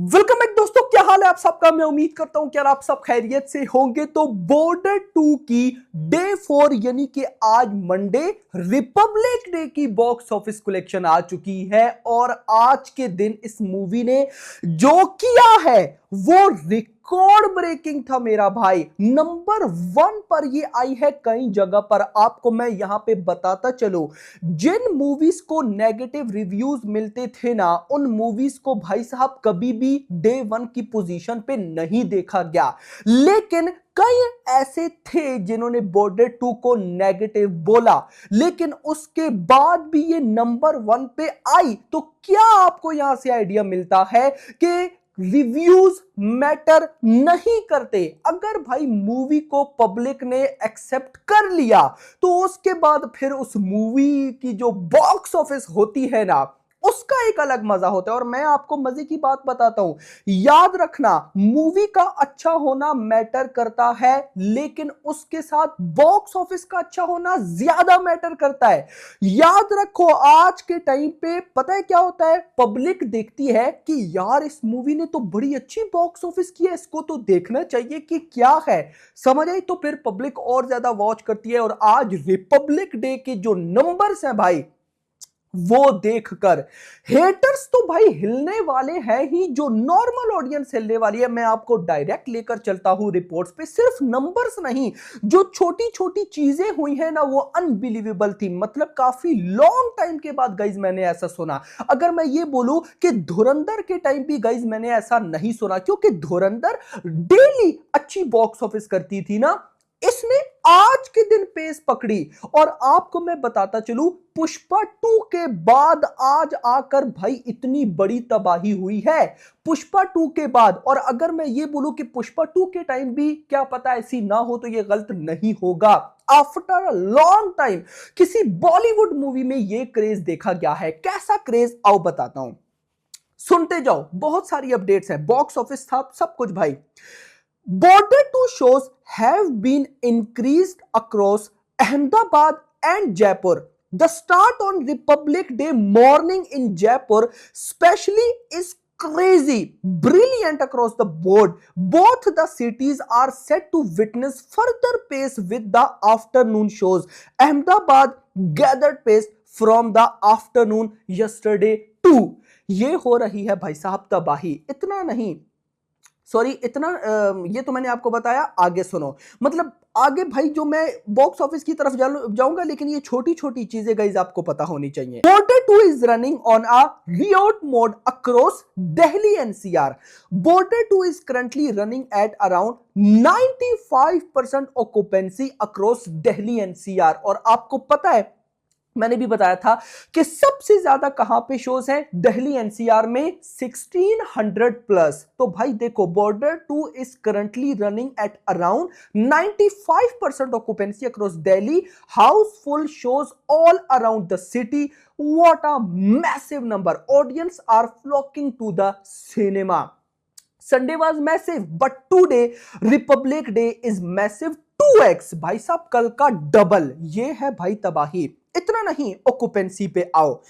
Welcome back दोस्तों, क्या हाल है आप सबका। मैं उम्मीद करता हूं कि आप सब खैरियत से होंगे। तो बॉर्डर 2 की डे 4 यानी कि आज मंडे रिपब्लिक डे की बॉक्स ऑफिस कलेक्शन आ चुकी है और आज के दिन इस मूवी ने जो किया है वो रिकॉर्ड ब्रेकिंग था मेरा भाई। नंबर 1 पर ये आई है कई जगह पर। आपको मैं यहां पे बताता चलो, जिन मूवीज को नेगेटिव रिव्यूज मिलते थे ना, उन मूवीज को भाई साहब कभी भी डे 1 की पोजीशन पे नहीं देखा गया। लेकिन कई ऐसे थे जिन्होंने बॉर्डर 2 को नेगेटिव बोला, लेकिन उसके बाद भी ये नंबर 1 पे आई। तो क्या आपको यहां से आइडिया मिलता है कि रिव्यूज मैटर नहीं करते। अगर भाई मूवी को पब्लिक ने एक्सेप्ट कर लिया तो उसके बाद फिर उस मूवी की जो बॉक्स ऑफिस होती है ना, उसका एक अलग मजा होता है। और मैं आपको मजे की बात बताता हूं, याद रखना, मूवी का अच्छा होना मैटर करता है, लेकिन उसके साथ बॉक्स ऑफिस का अच्छा होना ज्यादा मैटर करता है। याद रखो, आज के टाइम पे पता है क्या होता है, पब्लिक देखती है कि यार इस मूवी ने तो बड़ी अच्छी बॉक्स ऑफिस की है, इसको तो देखना चाहिए कि क्या है, समझ आई। तो फिर पब्लिक और ज्यादा वॉच करती है। और आज रिपब्लिक डे के जो नंबर्स हैं भाई, वो देखकर हेटर्स तो भाई हिलने वाले हैं ही, जो नॉर्मल ऑडियंस हिलने वाली है। मैं आपको डायरेक्ट लेकर चलता हूं रिपोर्ट्स पे। सिर्फ नंबर्स नहीं, जो छोटी छोटी चीजें हुई हैं ना, वो अनबिलीवेबल थी। मतलब काफी लॉन्ग टाइम के बाद गाइज मैंने ऐसा सुना। अगर मैं ये बोलूं कि धुरंधर के टाइम भी गाइज मैंने ऐसा नहीं सुना, क्योंकि धुरंधर डेली अच्छी बॉक्स ऑफिस करती थी ना, इसने आज के दिन पेस पकड़ी। और आपको मैं बताता चलूं, पुष्पा 2 के बाद आज आकर भाई इतनी बड़ी तबाही हुई है। पुष्पा 2 के बाद, और अगर मैं ये बोलूं कि पुष्पा 2 के टाइम भी क्या पता ऐसी ना हो, तो ये गलत नहीं होगा। आफ्टर अ लॉन्ग टाइम किसी बॉलीवुड मूवी में ये क्रेज देखा गया है। कैसा क्रेज, आओ बताता हूं, सुनते जाओ। बहुत सारी अपडेट्स है, बॉक्स ऑफिस था, सब कुछ भाई। Border 2 shows have been increased across Ahmedabad and Jaipur. The start on Republic Day morning in Jaipur, especially, is crazy, brilliant across the board. Both the cities are set to witness further pace with the afternoon shows. Ahmedabad gathered pace from the afternoon yesterday too. ये हो रही है भाई साहब तबाही। इतना नहीं, sorry, इतना ये तो मैंने आपको बताया। आगे सुनो, मतलब आगे भाई जो मैं बॉक्स ऑफिस की तरफ जाऊंगा, लेकिन ये छोटी छोटी चीजें गाइस आपको पता होनी चाहिए। Border 2 is running on a Riot mode across Delhi NCR. Border 2 is currently running at around 95% occupancy across Delhi NCR. और आपको पता है, मैंने भी बताया था कि सबसे ज्यादा कहां पे शोज हैं, दिल्ली एनसीआर में 1600 प्लस। तो भाई देखो, Border 2 is currently running at around 95% occupancy across Delhi, house full shows all around the city. What a massive number, audience are flocking to the cinema. Sunday was massive, but today Republic Day is massive 2x. भाई साहब कल का double, ये है भाई तबाही। इतना नहीं, ऑक्यूपेंसी पे आओ।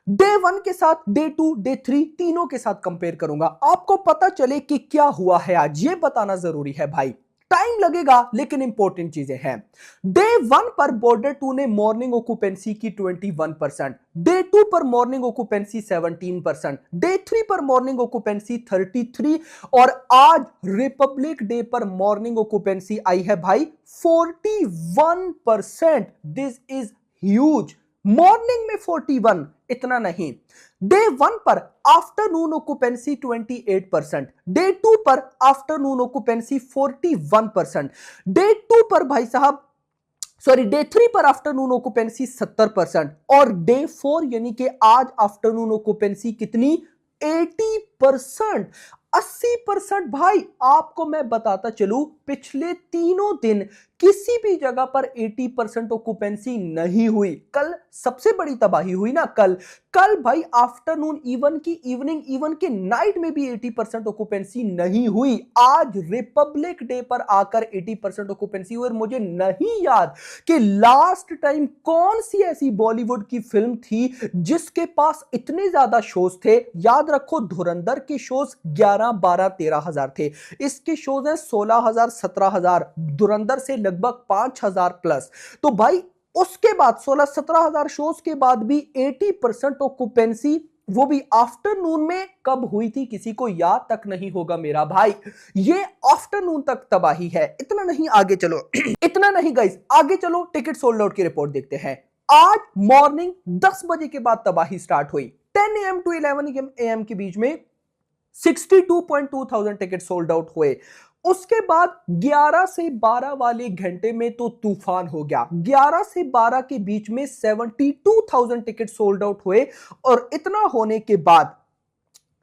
डे 1 के साथ डे 2 डे 3 तीनों के साथ कंपेयर करूंगा, आपको पता चले कि क्या हुआ है आज। ये बताना जरूरी है भाई, टाइम लगेगा लेकिन इंपॉर्टेंट चीजें हैं। डे 1 पर बॉर्डर 2 ने मॉर्निंग ऑक्यूपेंसी की 21%, डे 2 पर मॉर्निंग ऑक्यूपेंसी 17%, डे 3 पर मॉर्निंग ऑक्यूपेंसी 33%, और आज रिपब्लिक डे पर मॉर्निंग ऑक्यूपेंसी आई है भाई 41%. This is huge. मॉर्निंग में 41, इतना नहीं। डे 1 पर आफ्टरनून ऑक्यूपेंसी 28%, डे 2 पर आफ्टरनून ऑक्यूपेंसी 41%, डे 2 पर भाई साहब, सॉरी, डे 3 पर आफ्टरनून ऑक्यूपेंसी 70%, और डे 4 यानी कि आज आफ्टरनून ऑक्यूपेंसी कितनी, 80%, 80%। भाई आपको मैं बताता चलूं, पिछले तीनों दिन किसी भी जगह पर 80% ऑक्यूपेंसी नहीं हुई। कल सबसे बड़ी तबाही हुई ना, कल कल भाई आफ्टरनून इवन की इवनिंग इवन के नाइट में भी 80% ऑक्यूपेंसी नहीं हुई। आज रिपब्लिक डे पर आकर 80% ऑक्यूपेंसी हुई। और मुझे नहीं याद कि लास्ट टाइम कौन सी ऐसी बॉलीवुड की फिल्म थी जिसके पास इतने ज्यादा शोज थे। याद रखो धुरंधर के शोज 11, 12, 13 हजार थे। इसके शोज हैं 16,000, 17,000, धुरंधर से लगभग 5,000 प्लस। तो भाई उसके बाद 16-17 हजार शोज के बाद भी 80% ऑक्यूपेंसी, वो भी आफ्टरनून में कब हुई थी किसी को याद तक नहीं होगा मेरा भाई। ये आफ्टरनून तक तबाही है। इतना नहीं, आगे चलो इतना नहीं गाइस, आगे चलो टिकट सोल्ड आउट की रिपोर्ट देखते हैं। आज मॉर्निंग 10 बजे के बाद तबाही स्टार्ट हुई। 10 AM to 11 AM के बीच में 62.2 थाउजेंड टिकट सोल्ड आउट हुए। उसके बाद 11 से 12 वाले घंटे में तो तूफान हो गया। 11 से 12 के बीच में 72,000 टिकट सोल्ड आउट हुए। और इतना होने के बाद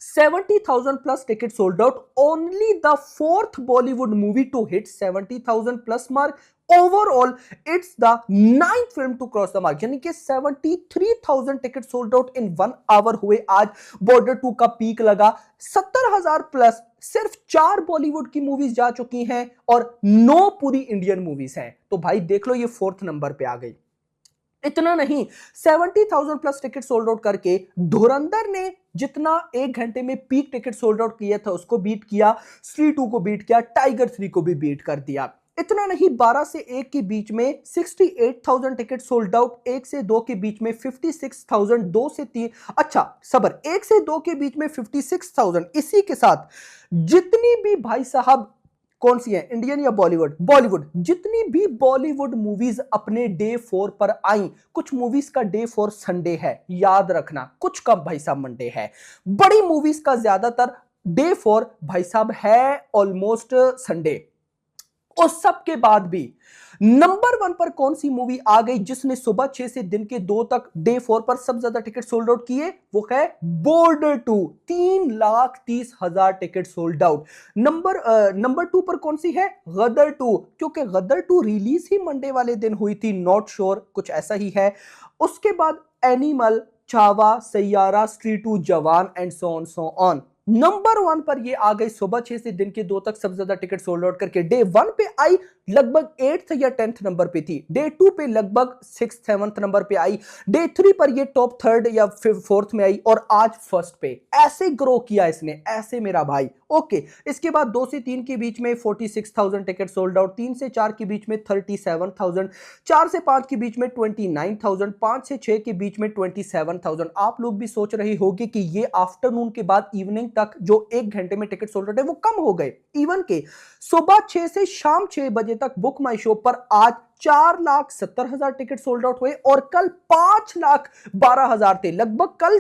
70,000 plus ticket sold out. Only the fourth Bollywood movie to hit 70,000 plus mark. Overall it's the 9th film to cross the mark, यानी कि 73,000 ticket sold out in 1 hour हुए। आज बॉर्डर 2 का पीक लगा। 70,000 प्लस सिर्फ 4 बॉलीवुड की मूवीज जा चुकी हैं और 9 पूरी इंडियन मूवीज हैं। तो भाई देख लो, ये 4th नंबर पे आ गई। इतना नहीं, 70,000 प्लस टिकट सोल्ड आउट करके धुरंधर ने जितना एक घंटे में पीक टिकट सोल्ड आउट किया था उसको बीट किया, स्त्री 2 को बीट किया, टाइगर 3 को भी बीट कर दिया। इतना नहीं, 12 से 1 के बीच में 68,000 टिकट सोल्ड आउट। 1 से 2 के बीच में 56,000, 2 से 3, अच्छा सबर, 1 से 2 के बीच में 56,000। इसी के साथ जितनी भी भाई साहब कौन सी है, इंडियन या बॉलीवुड, बॉलीवुड, जितनी भी बॉलीवुड मूवीज अपने डे 4 पर आई, कुछ मूवीज का डे 4 संडे है, याद रखना, कुछ कम भाई साहब मंडे है। बड़ी मूवीज का ज्यादातर डे 4 भाई साहब है ऑलमोस्ट संडे। और सबके बाद भी नंबर 1 पर कौन सी मूवी आ गई जिसने सुबह 6 से दिन के 2 तक डे 4 पर सबसे ज्यादा टिकट सोल्ड आउट किए, वो है border 2। 3,30,000 ticket sold out. Number 2 पर कौन सी है, गदर 2, क्योंकि गदर 2 रिलीज ही मंडे वाले दिन हुई थी, नॉट श्योर, कुछ ऐसा ही है। उसके बाद एनिमल, छावा, सैयारा, स्त्री 2, जवान एंड सो ऑन। नंबर 1 पर ये आ गई सुबह 6 से दिन के 2 तक सबसे ज्यादा टिकट सोल्ड आउट करके। डे 1 पे आई, लगभग 8th या 10th नंबर पे थी। डे 2 पे लगभग 6th 7th नंबर पे आई। डे 3 पर ये टॉप 3rd या 4th में आई और आज 1st पे। ऐसे ग्रो किया इसने, ऐसे मेरा भाई। ओके, इसके बाद 2 से 3 के बीच में 46,000 टिकट सोल्ड आउट। 3 से 4 के बीच में 37,000। 4 से 5 के बीच में 29,000। 5 से 6 के बीच में 27,000। आप लोग भी सोच रहे होंगे कि ये आफ्टरनून के बाद इवनिंग तक जो 1 घंटे में टिकट सोल्ड आउट है वो कम हो गए। इवन के सुबह 6 से शाम 6 बजे तक बुक माई शो पर आज 4,70,000 टिकट सोल्ड आउट हुए और कल 5,12,000 थे। लगभग कल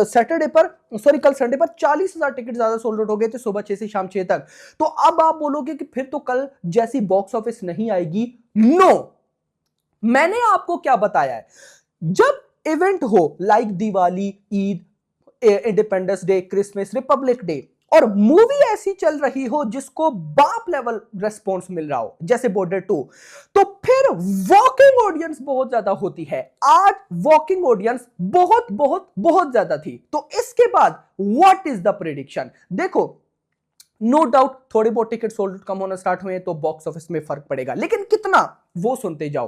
सैटरडे पर, सॉरी कल संडे पर 40,000 टिकट ज्यादा सोल्ड आउट हो गए थे सुबह 6 से शाम 6 तक। तो अब आप बोलोगे कि फिर तो कल जैसी बॉक्स ऑफिस नहीं आएगी। नो, मैंने आपको क्या बताया है, जब इवेंट हो like Diwali, Eid, independence day, Christmas, Republic day और मूवी ऐसी चल रही हो जिसको बाप लेवल रेस्पॉन्स मिल रहा हो जैसे बॉर्डर 2, तो फिर वॉकिंग ऑडियंस बहुत ज्यादा होती है। आज वॉकिंग ऑडियंस बहुत बहुत बहुत ज्यादा थी। तो इसके बाद व्हाट इज द प्रेडिक्शन, देखो नो डाउट थोड़े बहुत टिकट सोल्ड कम होना स्टार्ट हुए तो बॉक्स ऑफिस में फर्क पड़ेगा, लेकिन कितना वो सुनते जाओ।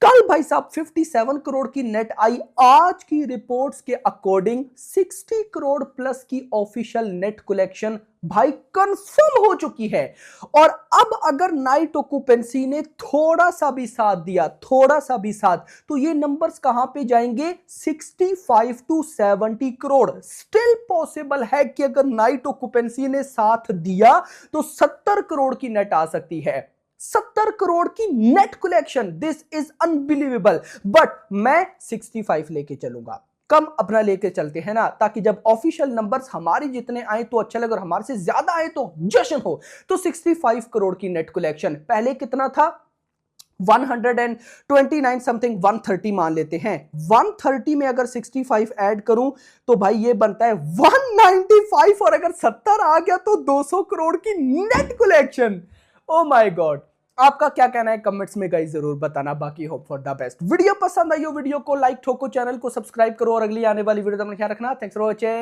कल भाई साहब 57 करोड़ की नेट आई। आज की रिपोर्ट्स के अकॉर्डिंग 60 करोड़ प्लस की ऑफिशियल नेट कलेक्शन भाई कंफर्म हो चुकी है। और अब अगर नाइट ऑक्यूपेंसी ने थोड़ा सा भी साथ दिया, थोड़ा सा भी साथ, तो ये नंबर्स कहां पे जाएंगे, 65 to 70 करोड़। स्टिल पॉसिबल है कि अगर नाइट ऑक्यूपेंसी ने साथ दिया तो 70 करोड़ की नेट आ सकती है। 70 करोड़ की net collection, this is unbelievable. But मैं 65 लेके चलूंगा, कम अपना लेके चलते हैं ना, ताकि जब ऑफिशियल नंबर्स हमारे जितने आए तो अच्छा लगे और हमारे से ज्यादा आए तो जश्न हो। तो 65 करोड़ की नेट कलेक्शन, पहले कितना था, 129 समथिंग, 130 मान लेते हैं। 130 में अगर 65 ऐड करूं तो भाई ये बनता है 195 और अगर 70 आ गया तो 200 करोड़ की net collection. Oh my God, आपका क्या कहना है कमेंट्स में गाइस जरूर बताना। बाकी hope for the best. Video पसंद आई हो वीडियो को लाइक ठोको, चैनल को सब्सक्राइब करो और अगली आने वाली वीडियो में ख्याल रखना। Thanks for watching.